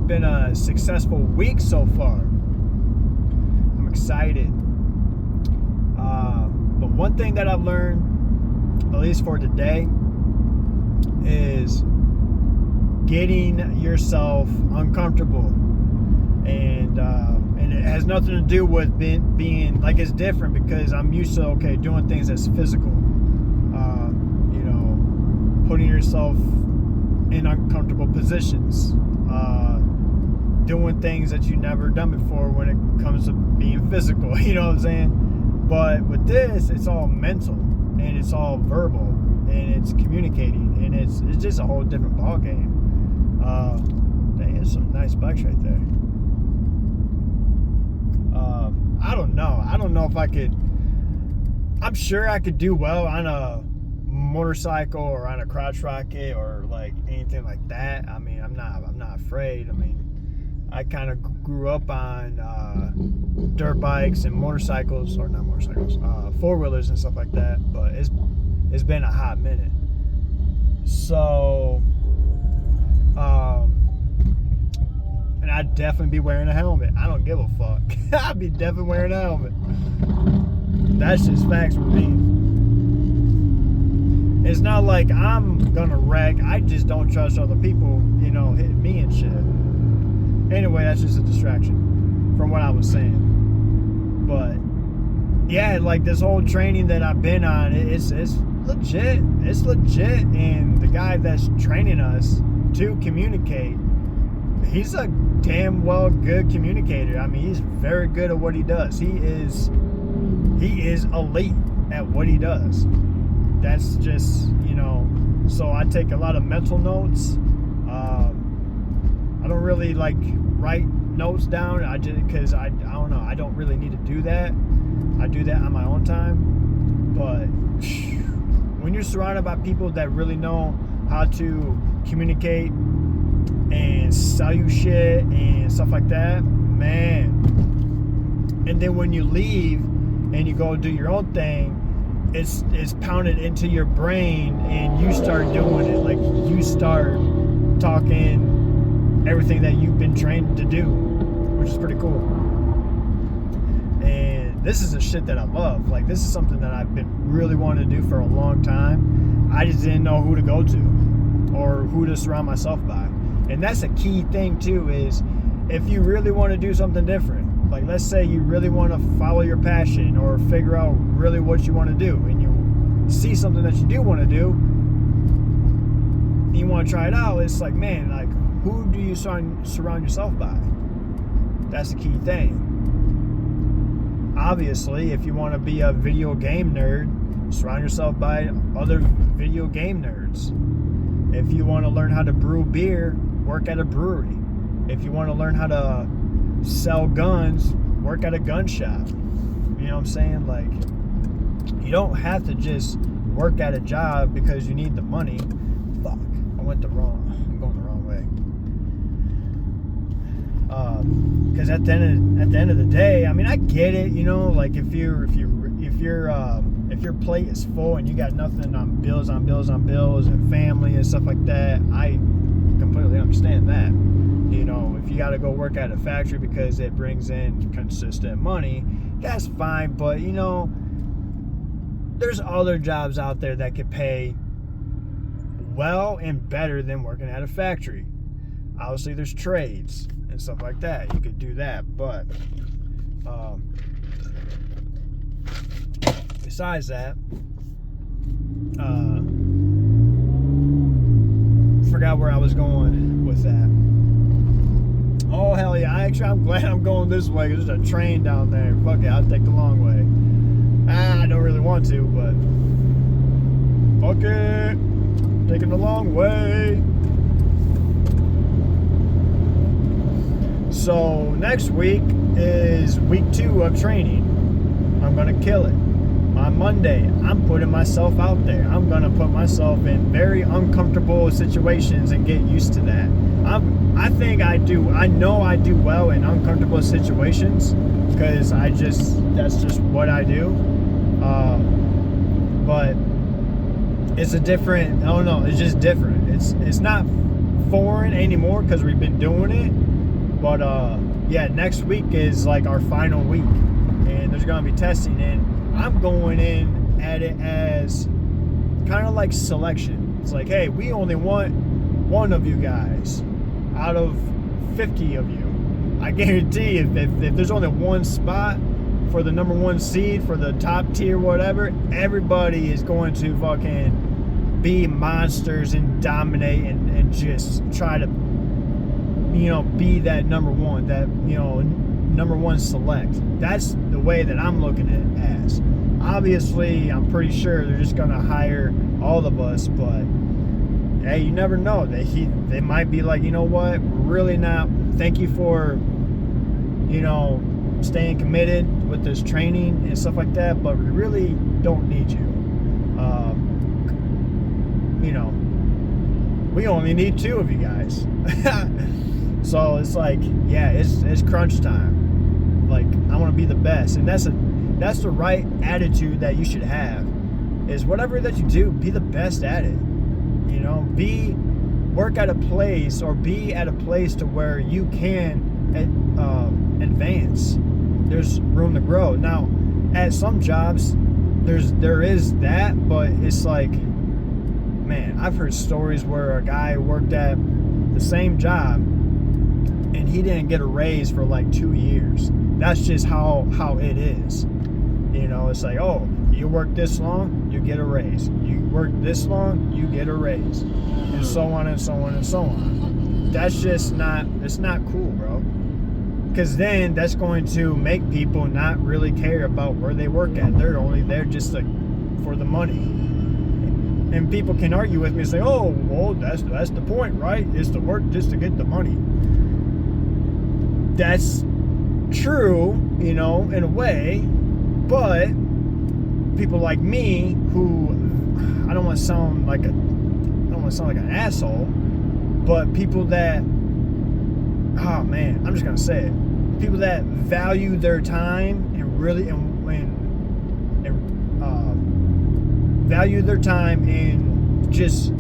been a successful week so far. I'm excited. But one thing that I've learned, at least for today, is getting yourself uncomfortable. And it has nothing to do with being like, it's different because I'm used to, doing things that's physical. Putting yourself in uncomfortable positions, doing things that you've never done before when it comes to being physical, you know what I'm saying? But with this, it's all mental, and it's all verbal, and it's communicating, and it's just a whole different ball game. There's some nice bikes right there. I don't know if I could. I'm sure I could do well on a motorcycle or on a crotch rocket or like anything like that. I mean, I'm not afraid. I mean, I kind of grew up on dirt bikes and motorcycles, or not motorcycles, four-wheelers and stuff like that, but it's been a hot minute. So and I'd definitely be wearing a helmet. I don't give a fuck. I'd be definitely wearing a helmet. That's just facts with me. It's not like I'm gonna wreck. I just don't trust other people, hitting me and shit. Anyway, that's just a distraction from what I was saying. But yeah, like this whole training that I've been on, it's legit. It's legit. And the guy that's training us to communicate, he's a damn well good communicator. I mean, he's very good at what he does. He is elite at what he does. That's just, so I take a lot of mental notes. I don't really like write notes down. Because I don't know, I don't really need to do that. I do that on my own time. But when you're surrounded by people that really know how to communicate and sell you shit and stuff like that, man. And then when you leave and you go do your own thing, it's pounded into your brain, and you start doing it. Like, you start talking everything that you've been trained to do, which is pretty cool. And this is the shit that I love. Like, this is something that I've been really wanting to do for a long time. I just didn't know who to go to or who to surround myself by. And that's a key thing too, is if you really want to do something different, like let's say you really want to follow your passion or figure out really what you want to do, and you see something that you do want to do, and you want to try it out, it's like, man, like, who do you surround yourself by? That's the key thing. Obviously, if you want to be a video game nerd, surround yourself by other video game nerds. If you want to learn how to brew beer, work at a brewery. If you want to learn how to sell guns, work at a gun shop. You know what I'm saying? Like, you don't have to just work at a job because you need the money. Fuck, I'm going the wrong way. Because at the end of the day, I mean, I get it. Like if your plate is full and you got nothing on bills and family and stuff like that, I completely understand that. If you got to go work at a factory because it brings in consistent money, that's fine. But there's other jobs out there that could pay well and better than working at a factory. Obviously, there's trades and stuff like that. You could do that, but besides that, forgot where I was going with that. Oh, hell yeah. I'm glad I'm going this way because there's a train down there. Fuck it, I'll take the long way. I don't really want to, but fuck it. Taking the long way. So next week is week 2 of training. I'm going to kill it. On Monday, I'm putting myself out there. I'm going to put myself in very uncomfortable situations and get used to that. I think I do. I know I do well in uncomfortable situations because that's just what I do. But it's a different, I don't know, it's just different. It's not foreign anymore because we've been doing it. But yeah, next week is like our final week, and there's gonna be testing, and I'm going in at it as kind of like selection. It's like, hey, we only want one of you guys out of 50 of you. I guarantee if there's only one spot for the number one seed, for the top tier, whatever, everybody is going to fucking be monsters and dominate and just try to, be that number one, that, number one select. That's the way that I'm looking at it as. Obviously, I'm pretty sure they're just going to hire all of us, but hey, you never know. They might be like, you know what, we're really not, thank you for, staying committed with this training and stuff like that, but we really don't need you. We only need 2 of you guys. So it's like, yeah, it's crunch time. Like, I want to be the best, and that's the right attitude that you should have. Is whatever that you do, be the best at it. Work at a place, or be at a place to where you can advance. There's room to grow. Now, at some jobs, there is that, but it's like, man, I've heard stories where a guy worked at the same job and he didn't get a raise for like 2 years. That's just how it is. It's like, oh, you work this long, you get a raise. You work this long, you get a raise. And so on and so on and so on. That's just it's not cool, bro. Because then that's going to make people not really care about where they work at. They're only there just for the money. And people can argue with me and say, oh, well, that's the point, right? Is to work just to get the money. That's true, in a way, but people like me who, I don't want to sound like an asshole, but people that, oh man, I'm just gonna say it. People that value their time and really value their time and just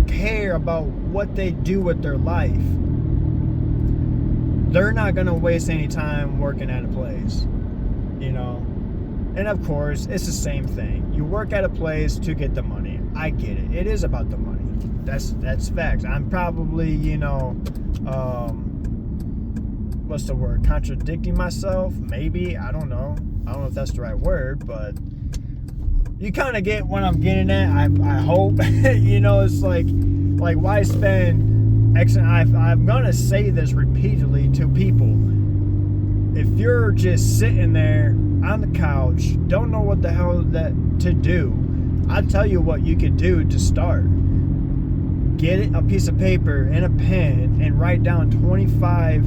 care about what they do with their life, they're not gonna waste any time working at a place, And of course, it's the same thing. You work at a place to get the money. I get it. It is about the money. That's facts. I'm probably, what's the word? Contradicting myself? Maybe. I don't know. I don't know if that's the right word, but you kind of get what I'm getting at. I hope. It's like why spend X? I'm gonna say this repeatedly to people. If you're just sitting there on the couch, don't know what the hell to do, I'll tell you what you could do to start. Get a piece of paper and a pen and write down 25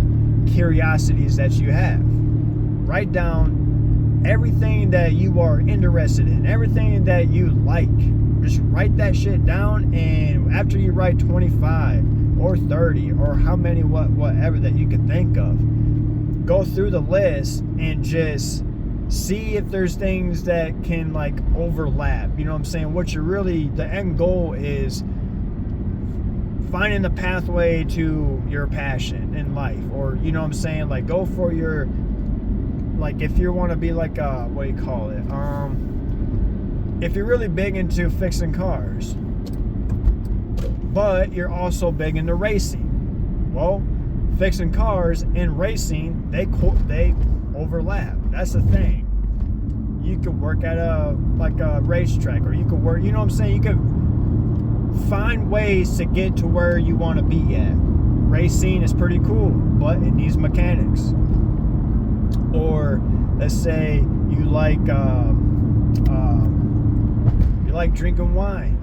curiosities that you have. Write down everything that you are interested in, everything that you like. Just write that shit down, and after you write 25 or 30 or how many, whatever that you could think of, go through the list and just see if there's things that can like overlap. You know what I'm saying? The end goal is finding the pathway to your passion in life, or like go for your, like if you want to be like what do you call it, if you're really big into fixing cars but you're also big into racing, well, fixing cars and racing, they overlap. That's the thing. You could work at a racetrack, or you could work, you could find ways to get to where you want to be at. Racing is pretty cool, but it needs mechanics. Or let's say you like drinking wine,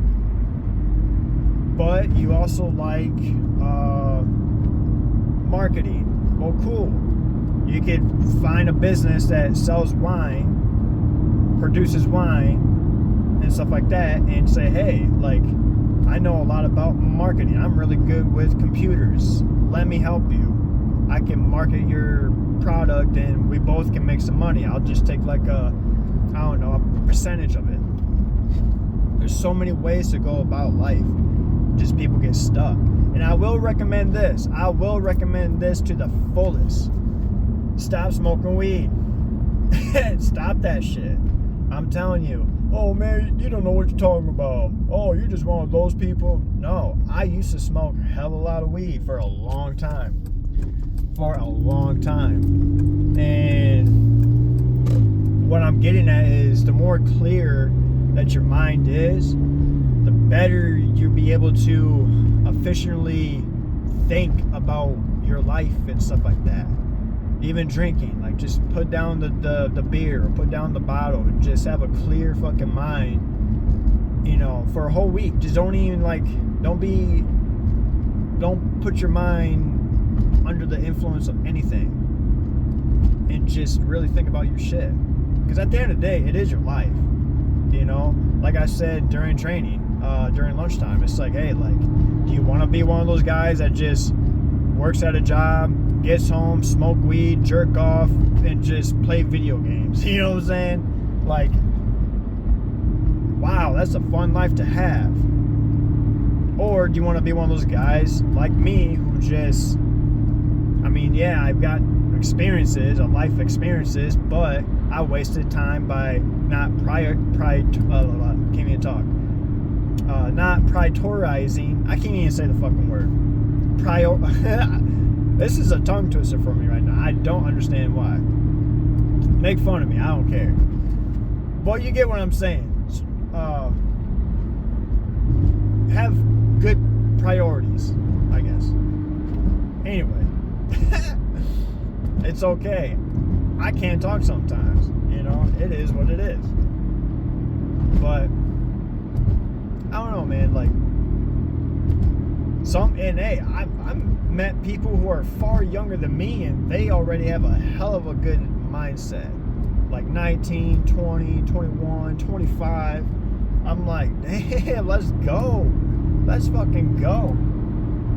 but you also like marketing. Well, cool. You could find a business that sells wine, produces wine, and stuff like that, and say, hey, like, I know a lot about marketing. I'm really good with computers. Let me help you. I can market your product and we both can make some money. I'll just take like a percentage of it. There's so many ways to go about life. Just people get stuck. And I will recommend this. I will recommend this to the fullest. Stop smoking weed. Stop that shit. I'm telling you. Oh, man, you don't know what you're talking about. Oh, you're just one of those people. No, I used to smoke a hell of a lot of weed for a long time. And what I'm getting at is the more clear that your mind is, the better you'll be able to efficiently think about your life and stuff like that. Even drinking, like just put down the beer or put down the bottle and just have a clear fucking mind, you know, for a whole week. Just don't put your mind under the influence of anything, and just really think about your shit. Because at the end of the day, it is your life, you know. Like I said during training, during lunchtime, it's like, hey, like, do you want to be one of those guys that just works at a job, gets home, smoke weed, jerk off, and just play video games? You know what I'm saying? Like, wow, that's a fun life to have. Or do you want to be one of those guys like me who just, I mean, yeah, I've got experiences, life experiences, but I wasted time by not not prioritizing. I can't even say the fucking word. This is a tongue twister for me right now. I don't understand why. Make fun of me. I don't care. But you get what I'm saying. Have good priorities, I guess. Anyway. It's okay. I can't talk sometimes. You know, it is what it is. But I don't know, man. Like, I've met people who are far younger than me, and they already have a hell of a good mindset. Like 19, 20, 21, 25. I'm like, damn, let's go. Let's fucking go.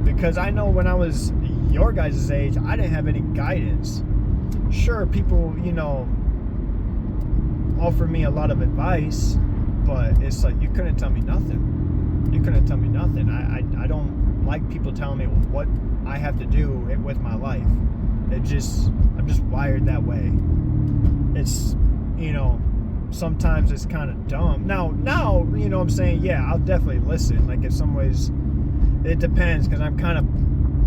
Because I know when I was your guys' age, I didn't have any guidance. Sure, people, you know, offer me a lot of advice, but it's like, you couldn't tell me nothing. I don't like people telling me what I have to do with my life. I'm just wired that way. It's, you know, sometimes it's kind of dumb. Now, you know what I'm saying? Yeah, I'll definitely listen. Like, in some ways, it depends, because I'm kind of,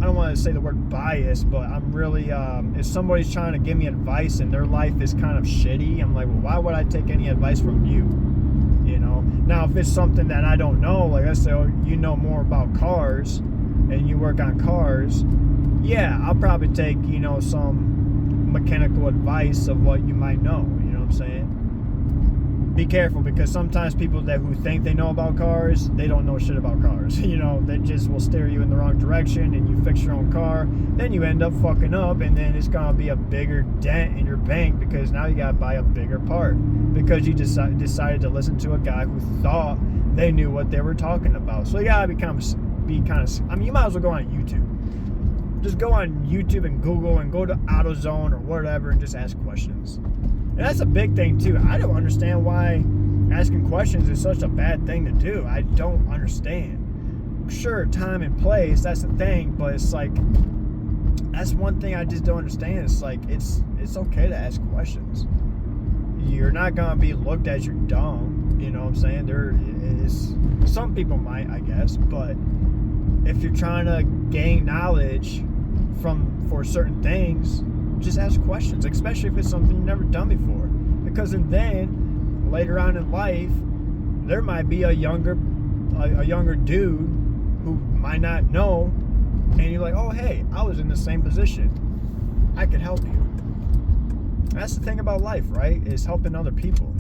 I don't want to say the word biased, but I'm really, if somebody's trying to give me advice and their life is kind of shitty, I'm like, well, why would I take any advice from you? You know? Now, if it's something that I don't know, like I say, oh, you know more about cars and you work on cars, yeah, I'll probably take, you know, some mechanical advice of what you might know. You know what I'm saying? Be careful, because sometimes people who think they know about cars, they don't know shit about cars. You know, they just will steer you in the wrong direction, and you fix your own car, then you end up fucking up, and then it's gonna be a bigger dent in your bank, because now you gotta buy a bigger part, because you decided to listen to a guy who thought they knew what they were talking about. So you gotta be kind of, I mean, you might as well go on YouTube. Just go on YouTube and Google and go to AutoZone or whatever and just ask questions. And that's a big thing too. I don't understand why asking questions is such a bad thing to do. I don't understand. Sure, time and place, that's the thing, but it's like, that's one thing I just don't understand. It's like, it's okay to ask questions. You're not gonna be looked at as you're dumb, you know what I'm saying? There is, some people might, I guess, but if you're trying to gain knowledge for certain things, just ask questions, especially if it's something you've never done before. Because then later on in life, there might be a younger dude who might not know, and you're like, oh, hey, I was in the same position, I could help you. That's the thing about life, right? Is helping other people.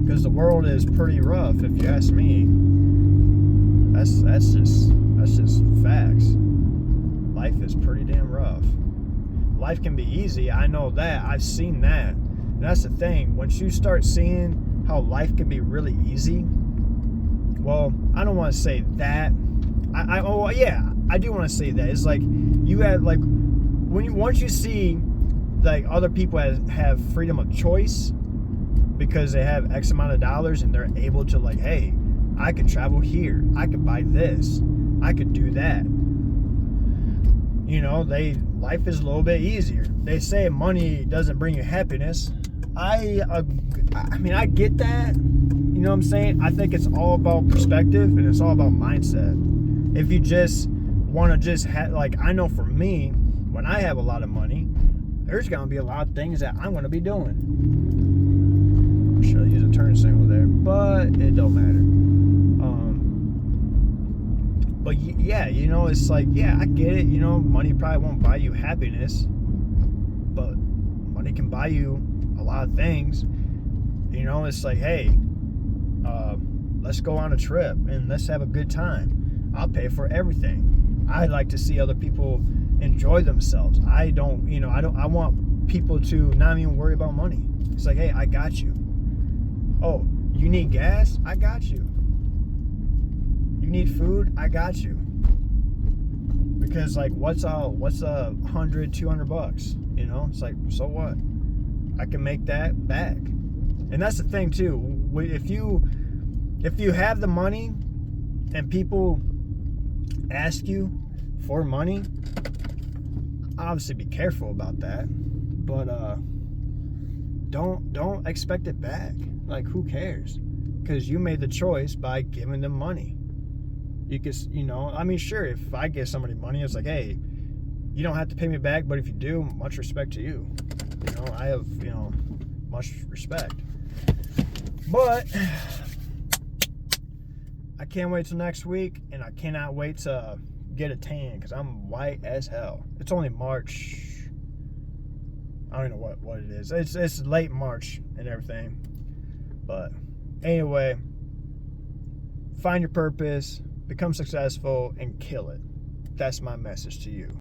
Because the world is pretty rough, if you ask me. That's just facts. Life is pretty damn rough. Life can be easy, I know that. I've seen that. And that's the thing. Once you start seeing how life can be really easy, well, I don't want to say that. I do want to say that. It's like, you have, like, once you see, like, other people have freedom of choice because they have X amount of dollars and they're able to, like, hey, I could travel here. I could buy this. I could do that. You know, life is a little bit easier. They say money doesn't bring you happiness. I mean, I get that. You know what I'm saying? I think it's all about perspective and it's all about mindset. If you just want to just have, like, I know for me, when I have a lot of money, there's going to be a lot of things that I'm going to be doing. I should have used a turn signal there, but it don't matter. But yeah, you know, it's like, yeah, I get it. You know, money probably won't buy you happiness, but money can buy you a lot of things. You know, it's like, hey, let's go on a trip and let's have a good time. I'll pay for everything. I like to see other people enjoy themselves. I want people to not even worry about money. It's like, hey, I got you. Oh, you need gas? I got you. You need food? I got you. Because, like, what's $100, $200? You know, it's like, so what? I can make that back. And that's the thing too. If you have the money and people ask you for money, obviously be careful about that. But don't expect it back. Like, who cares? Because you made the choice by giving them money. You could, you know, I mean, sure, if I give somebody money, it's like, hey, you don't have to pay me back, but if you do, much respect to you. You know, I have, you know, much respect. But I can't wait till next week, and I cannot wait to get a tan because I'm white as hell. It's only March. I don't know what it is. It's late March and everything. But anyway, find your purpose, become successful, and kill it. That's my message to you.